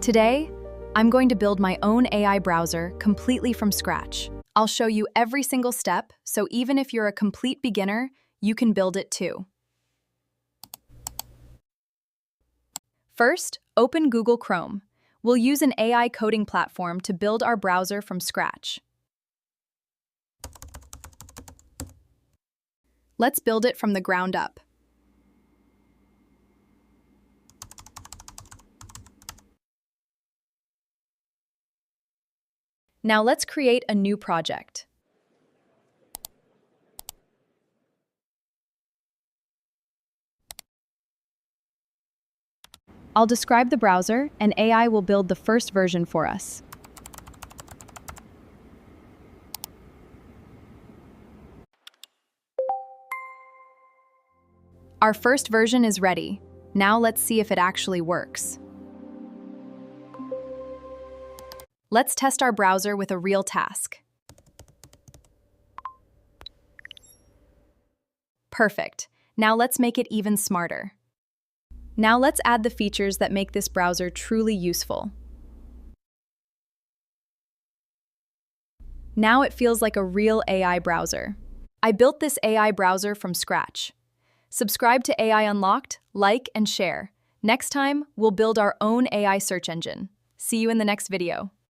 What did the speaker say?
Today, I'm going to build my own AI browser completely from scratch. I'll show you every single step, so even if you're a complete beginner, you can build it too. First, open Google Chrome. We'll use an AI coding platform to build our browser from scratch. Let's build it from the ground up. Now let's create a new project. I'll describe the browser, and AI will build the first version for us. Our first version is ready. Now let's see if it actually works. Let's test our browser with a real task. Perfect. Now let's make it even smarter. Now let's add the features that make this browser truly useful. Now it feels like a real AI browser. I built this AI browser from scratch. Subscribe to AI Unlocked, like, and share. Next time, we'll build our own AI search engine. See you in the next video.